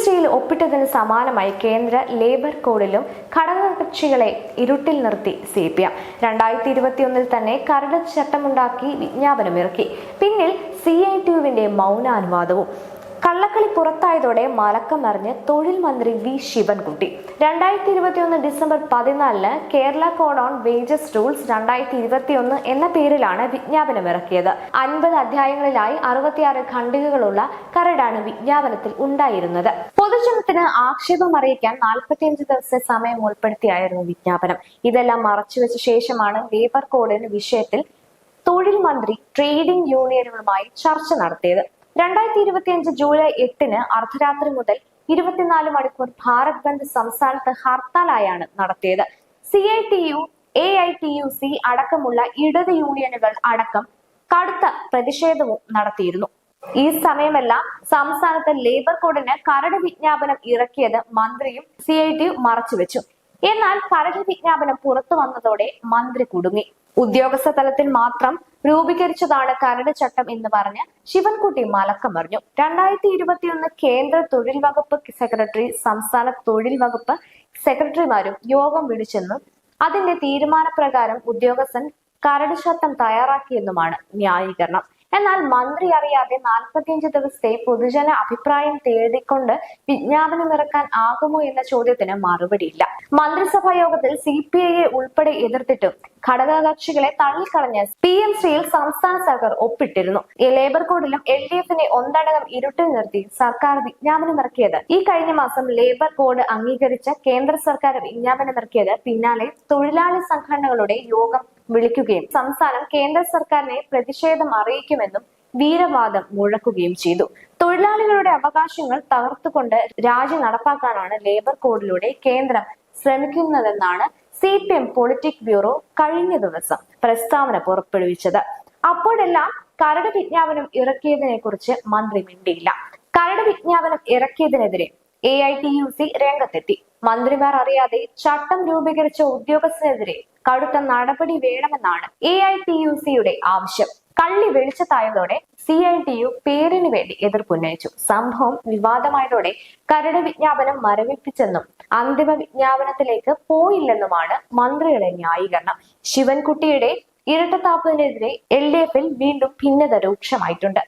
ശ്രീയിൽ ഒപ്പിട്ടതിന് സമാനമായി കേന്ദ്ര ലേബർ കോഡിലും ഘടകകക്ഷികളെ ഇരുട്ടിൽ നിർത്തി CPM 2021 തന്നെ കരട് ചട്ടമുണ്ടാക്കി വിജ്ഞാപനമിറക്കി. പിന്നിൽ CITUവിന്റെ മൗനാനുവാദവും. കള്ളക്കളി പുറത്തായതോടെ മലക്കമറിഞ്ഞ് തൊഴിൽ മന്ത്രി V Sivankutty. 2021 December 14 Kerala code on wages rules 2021 എന്ന പേരിലാണ് വിജ്ഞാപനമിറക്കിയത്. 50 അധ്യായങ്ങളിലായി 66 ഖണ്ഡികകളുള്ള കരടാണ് വിജ്ഞാപനത്തിൽ ഉണ്ടായിരുന്നത്. പൊതുജനത്തിന് ആക്ഷേപം അറിയിക്കാൻ 45 ദിവസത്തെ സമയം ഉൾപ്പെടുത്തിയായിരുന്നു വിജ്ഞാപനം. ഇതെല്ലാം മറച്ചുവെച്ച ശേഷമാണ് ലേബർ കോഡിന് വിഷയത്തിൽ തൊഴിൽ മന്ത്രി ട്രേഡിംഗ് യൂണിയനുകളുമായി ചർച്ച നടത്തിയത്. 2025 ജൂലൈ 8 അർദ്ധരാത്രി മുതൽ 24 മണിക്കൂർ ഭാരത് ബന്ദ് സംസ്ഥാനത്ത് ഹർത്താലായാണ് നടത്തിയത്. CITU, AITUC അടക്കമുള്ള ഇടത് യൂണിയനുകൾ അടക്കം കടുത്ത പ്രതിഷേധവും നടത്തിയിരുന്നു. ഈ സമയമെല്ലാം സംസ്ഥാനത്ത് ലേബർ കോഡിന് കരട് വിജ്ഞാപനം ഇറക്കിയത് മന്ത്രിയും CITU മറച്ചുവെച്ചു. എന്നാൽ കരട് വിജ്ഞാപനം പുറത്തു വന്നതോടെ മന്ത്രി കുടുങ്ങി. ഉദ്യോഗസ്ഥ തലത്തിൽ മാത്രം രൂപീകരിച്ചതാണ് കരട് ചട്ടം എന്ന് പറഞ്ഞ് ശിവൻകുട്ടി മലക്കം മറിഞ്ഞു. 2021 കേന്ദ്ര തൊഴിൽ വകുപ്പ് സെക്രട്ടറി സംസ്ഥാന തൊഴിൽ വകുപ്പ് സെക്രട്ടറിമാരും യോഗം വിളിച്ചെന്നും അതിന്റെ തീരുമാനപ്രകാരം ഉദ്യോഗസ്ഥൻ കരട് ചട്ടം തയ്യാറാക്കിയെന്നുമാണ് ന്യായീകരണം. എന്നാൽ മന്ത്രി അറിയാതെ 45 ദിവസത്തെ പൊതുജന അഭിപ്രായം തേടിക്കൊണ്ട് വിജ്ഞാപനമിറക്കാൻ ആകുമോ എന്ന ചോദ്യത്തിന് മറുപടിയില്ല. മന്ത്രിസഭാ യോഗത്തിൽ CPI ഉൾപ്പെടെ എതിർത്തിട്ടും ഘടകകക്ഷികളെ തള്ളിക്കളഞ്ഞ് PM ശ്രീയിൽ സംസ്ഥാന സർക്കാർ ഒപ്പിട്ടിരുന്നു. ലേബർ കോഡിലും LDFനെ ഒന്നടങ്കം ഇരുട്ടിൽ നിർത്തി സർക്കാർ വിജ്ഞാപനമിറക്കിയത്. ഈ കഴിഞ്ഞ മാസം ലേബർ കോഡ് അംഗീകരിച്ച കേന്ദ്ര സർക്കാർ വിജ്ഞാപനമിറക്കിയത് പിന്നാലെ തൊഴിലാളി സംഘടനകളുടെ യോഗം വിളിക്കുകയും സംസ്ഥാനം കേന്ദ്ര സർക്കാരിനെ പ്രതിഷേധം അറിയിക്കുമെന്നും വീരവാദം മുഴക്കുകയും ചെയ്തു. തൊഴിലാളികളുടെ അവകാശങ്ങൾ തകർത്തുകൊണ്ട് രാജ്യം നടപ്പാക്കാനാണ് ലേബർ കോഡിലൂടെ കേന്ദ്രം ശ്രമിക്കുന്നതെന്നാണ് CPM പൊളിറ്റിക് ബ്യൂറോ കഴിഞ്ഞ ദിവസം പ്രസ്താവന പുറപ്പെടുവിച്ചത്. അപ്പോഴെല്ലാം കരട് വിജ്ഞാപനം ഇറക്കിയതിനെ കുറിച്ച് മന്ത്രി മിണ്ടിയില്ല. കരട് വിജ്ഞാപനം ഇറക്കിയതിനെതിരെ AITUC രംഗത്തെത്തി. മന്ത്രിമാർ അറിയാതെ ചട്ടം രൂപീകരിച്ച ഉദ്യോഗസ്ഥനെതിരെ കടുത്ത നടപടി വേണമെന്നാണ് AITUCയുടെ ആവശ്യം. കള്ളി വെളിച്ചത്തായതോടെ CITU പേരിന് വേണ്ടി എതിർപ്പുന്നയിച്ചു. സംഭവം വിവാദമായതോടെ കരട് വിജ്ഞാപനം മരവിപ്പിച്ചെന്നും അന്തിമ വിജ്ഞാപനത്തിലേക്ക് പോയില്ലെന്നുമാണ് മന്ത്രിയുടെ ന്യായീകരണം. ശിവൻകുട്ടിയുടെ ഇരട്ടത്താപ്പിനെതിരെ LDFൽ വീണ്ടും ഭിന്നത രൂക്ഷമായിട്ടുണ്ട്.